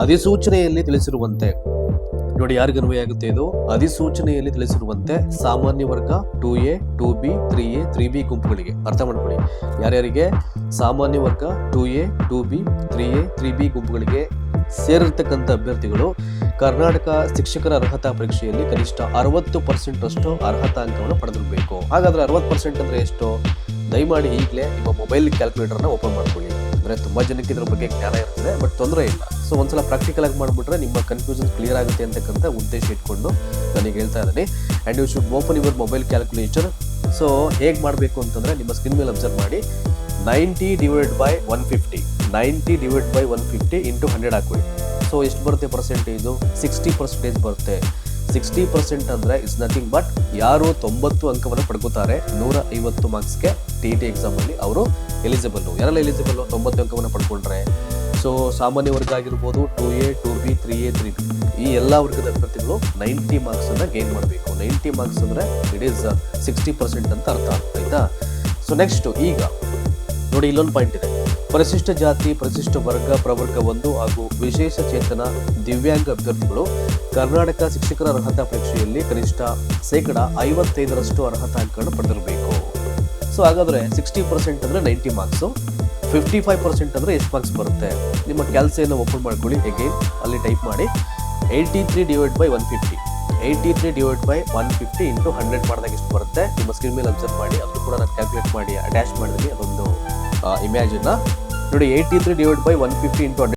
ಅಧಿಸೂಚನೆಯಲ್ಲಿ ತಿಳಿಸಿರುವಂತೆ ನೋಡಿ ಯಾರಿಗೆ ಅನ್ವಯ ಆಗುತ್ತೆ ಇದು. ಅಧಿಸೂಚನೆಯಲ್ಲಿ ತಿಳಿಸಿರುವಂತೆ ಸಾಮಾನ್ಯ ವರ್ಗ 2A 2B 3A 3B ಗುಂಪುಗಳಿಗೆ ಅರ್ಥ ಮಾಡ್ಕೊಳ್ಳಿ. ಯಾರ್ಯಾರಿಗೆ ಸಾಮಾನ್ಯ ವರ್ಗ 2A 2B 3A 3B ಗುಂಪುಗಳಿಗೆ ಸೇರಿರ್ತಕ್ಕಂಥ ಅಭ್ಯರ್ಥಿಗಳು ಕರ್ನಾಟಕ ಶಿಕ್ಷಕರ ಅರ್ಹತಾ ಪರೀಕ್ಷೆಯಲ್ಲಿ ಕನಿಷ್ಠ 60% ಅಷ್ಟು ಅರ್ಹತಾ ಅಂಕವನ್ನು ಪಡೆದಿರಬೇಕು. ಹಾಗಾದ್ರೆ 60% ಅಂದ್ರೆ ಎಷ್ಟು? ದಯಮಾಡಿ ಈಗಲೇ ನಿಮ್ಮ ಮೊಬೈಲ್ ಕ್ಯಾಲ್ಕುಲೇಟರ್ನ ಓಪನ್ ಮಾಡ್ಕೊಳ್ಳಿ. ಅಂದ್ರೆ ತುಂಬಾ ಜನಕ್ಕೆ ಇದ್ರ ಬಗ್ಗೆ ಜ್ಞಾನ ಇರ್ತದೆ, ಬಟ್ ತೊಂದರೆ ಇಲ್ಲ. ಸೊ ಒಂದ್ಸಲ ಪ್ರಾಕ್ಟಿಕಲ್ ಆಗಿ ಮಾಡ್ಬಿಟ್ರೆ ನಿಮ್ಮ ಕನ್ಫ್ಯೂಷನ್ ಕ್ಲಿಯರ್ ಆಗುತ್ತೆ ಅಂತಕ್ಕಂಥ ಉದ್ದೇಶ ಇಟ್ಕೊಂಡು ನನಗೆ ಹೇಳ್ತಾ ಇದ್ದೀನಿ. And you should open your mobile calculator. So ಹೇಗೆ ಮಾಡಬೇಕು ಅಂತಂದ್ರೆ ನಿಮ್ಮ ಸ್ಕ್ರೀನ್ ಮೇಲೆ ಅಬ್ಸರ್ವ್ ಮಾಡಿ. 90 divide by 150 90 divide by 150 into 100 ಹಾಕೊಳ್ಳಿ. ಸೊ ಎಷ್ಟು ಬರುತ್ತೆ ಪರ್ಸೆಂಟೇಜು? 60% ಬರುತ್ತೆ. 60% ಅಂದರೆ ಇಟ್ಸ್ ನಥಿಂಗ್ ಬಟ್ ಯಾರು 90 ಅಂಕವನ್ನು ಪಡ್ಕೋತಾರೆ 150 ಮಾರ್ಕ್ಸ್ಗೆ TET ಎಕ್ಸಾಮಲ್ಲಿ ಅವರು ಎಲಿಜಿಬಲ್ಲು. ಯಾರೆಲ್ಲ ಎಲಿಜಿಬಲ್ಲು? 90 ಅಂಕವನ್ನು ಪಡ್ಕೊಂಡ್ರೆ. ಸೊ ಸಾಮಾನ್ಯ ವರ್ಗ ಆಗಿರ್ಬೋದು, 2A 2B 3A 3B ಈ ಎಲ್ಲ ವರ್ಗದ ಅಭ್ಯರ್ಥಿಗಳು 90 ಮಾರ್ಕ್ಸನ್ನು ಗೇನ್ ಮಾಡಬೇಕು. 90 ಮಾರ್ಕ್ಸ್ ಅಂದರೆ ಇಟ್ ಈಸ್ 60% ಅಂತ ಅರ್ಥ, ಆಯ್ತಾ? ಸೊ ನೆಕ್ಸ್ಟ್ ಈಗ ನೋಡಿ, ಇಲ್ಲೊಂದು ಪಾಯಿಂಟ್ ಇದೆ. ಪರಿಶಿಷ್ಟ ಜಾತಿ, ಪರಿಶಿಷ್ಟ ವರ್ಗ, ಪ್ರವರ್ಗ 1 ಹಾಗೂ ವಿಶೇಷ ಚೇತನ ದಿವ್ಯಾಂಗ ಅಭ್ಯರ್ಥಿಗಳು ಕರ್ನಾಟಕ ಶಿಕ್ಷಕರ ಅರ್ಹತಾ ಪರೀಕ್ಷೆಯಲ್ಲಿ ಕನಿಷ್ಠ 55% ಅರ್ಹತಾ ಅಂಕಗಳನ್ನು ಪಡೆದಿರಬೇಕು. ಸೊ ಹಾಗಾದ್ರೆ 60% ಅಂದರೆ 90 ಮಾರ್ಕ್ಸು, 55% ಅಂದರೆ ಎಷ್ಟು ಮಾರ್ಕ್ಸ್ ಬರುತ್ತೆ? ನಿಮ್ಮ ಕ್ಯಾಲ್ಸಿಯನ್ನು ಓಪನ್ ಮಾಡ್ಕೊಳ್ಳಿ. ಅಗೇನ್ ಅಲ್ಲಿ ಟೈಪ್ ಮಾಡಿ 83 divide by 150 83 divide by 150 into 100 ಮಾಡಿದಾಗ ಎಷ್ಟು ಬರುತ್ತೆ? ನಿಮ್ಮ ಸ್ಕ್ರೀನ್ ಮೇಲೆ ಅಬ್ಸರ್ವ್ ಮಾಡಿ. ಅದು ಕೂಡ ನಾನು ಕ್ಯಾಲ್ಕುಲೇಟ್ ಮಾಡಿ ಅಟ್ಯಾಚ್ ಮಾಡಿದ್ವಿ ಅದೊಂದು ಇಮೇಜನ್ನು ನೋಡಿ. 83 ಡಿವೈಡ್ ಬೈ 150 ಇಂಟು 100